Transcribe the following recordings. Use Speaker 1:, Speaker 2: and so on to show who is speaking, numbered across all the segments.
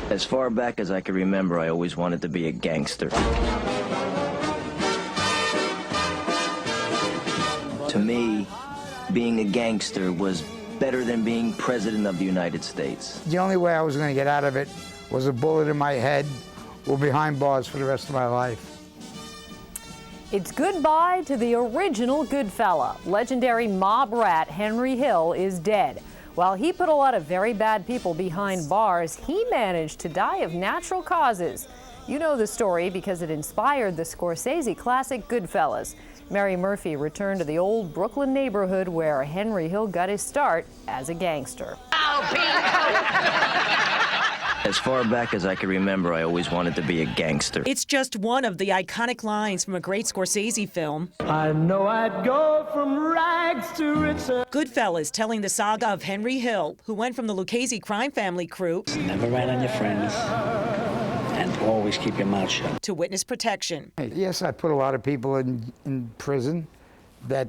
Speaker 1: As far back as I can remember, I always wanted to be a gangster. To me, being a gangster was better than being president of the United States.
Speaker 2: The only way I was going to get out of it was a bullet in my head or behind bars for the rest of my life.
Speaker 3: It's goodbye to the original Goodfella. Legendary mob rat Henry Hill is dead. While he put a lot of very bad people behind bars, he managed to die of natural causes. You know the story because it inspired the Scorsese classic Goodfellas. Mary Murphy returned to the old Brooklyn neighborhood where Henry Hill got his start as a gangster.
Speaker 1: As far back as I can remember, I always wanted to be a gangster.
Speaker 4: It's just one of the iconic lines from a great Scorsese film.
Speaker 5: I know I'd go from rags to riches.
Speaker 4: Goodfellas, telling the saga of Henry Hill, who went from the Lucchese crime family crew
Speaker 6: Never rat on your friends, and always keep your mouth shut.
Speaker 4: to witness protection.
Speaker 2: Yes, I put a lot of people in prison that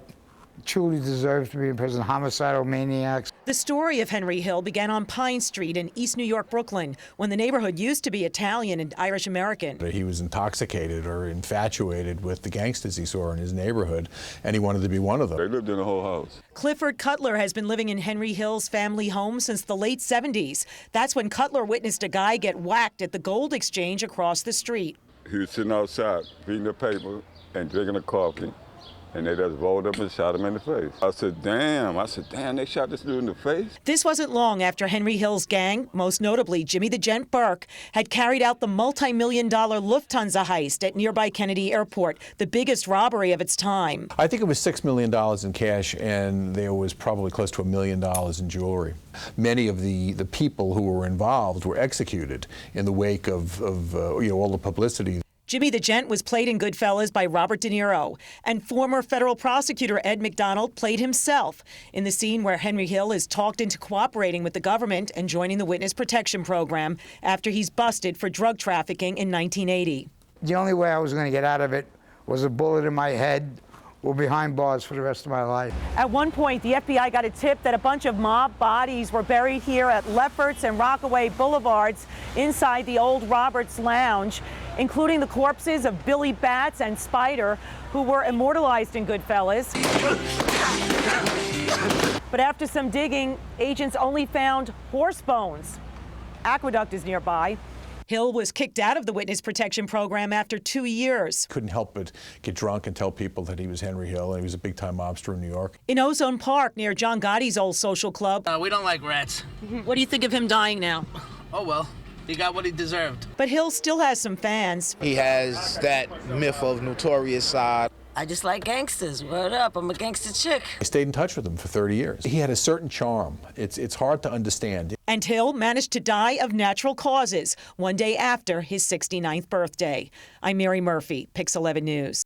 Speaker 2: truly deserve to be in prison, homicidal maniacs.
Speaker 4: The story of Henry Hill began on Pine Street in East New York, Brooklyn, when the neighborhood used to be Italian and Irish American.
Speaker 7: He was intoxicated or infatuated with the gangsters he saw in his neighborhood, and he wanted to be one of them.
Speaker 8: They lived in the whole house.
Speaker 4: Clifford Cutler has been living in Henry Hill's family home since the late 70s. That's when Cutler witnessed a guy get whacked at the gold exchange across the street.
Speaker 8: He was sitting outside reading the paper and drinking a coffee, and they just rolled up and shot him in the face. I said, damn, they shot this dude in the face?
Speaker 4: This wasn't long after Henry Hill's gang, most notably Jimmy the Gent Burke, had carried out the multi-million-dollar Lufthansa heist at nearby Kennedy Airport, the biggest robbery of its time.
Speaker 7: I think it was $6 million in cash, and there was probably close to $1 million in jewelry. Many of the people who were involved were executed in the wake of all the publicity.
Speaker 4: Jimmy the Gent was played in Goodfellas by Robert De Niro, and former federal prosecutor Ed McDonald played himself in the scene where Henry Hill is talked into cooperating with the government and joining the Witness Protection Program after he's busted for drug trafficking in 1980.
Speaker 2: The only way I was going to get out of it was a bullet in my head or behind bars for the rest of my life.
Speaker 4: At one point, the FBI got a tip that a bunch of mob bodies were buried here at Lefferts and Rockaway Boulevards inside the old Roberts Lounge, including the corpses of Billy Batts and Spider, who were immortalized in Goodfellas. But after some digging, agents only found horse bones. Aqueduct is nearby. Hill was kicked out of the Witness Protection Program after 2 years.
Speaker 7: Couldn't help but get drunk and tell people that he was Henry Hill, and he was a big-time mobster in New York.
Speaker 4: In Ozone Park, near John Gotti's old social club.
Speaker 9: We don't like rats.
Speaker 4: What do you think of him dying now?
Speaker 9: Oh well, he got what he deserved.
Speaker 4: But Hill still has some fans.
Speaker 10: He has that myth of notorious side.
Speaker 11: I just like gangsters. Word up, I'm a gangster chick.
Speaker 7: I stayed in touch with him for 30 years. He had a certain charm. It's hard to understand.
Speaker 4: And Hill managed to die of natural causes one day after his 69th birthday. I'm Mary Murphy, Pix 11 News.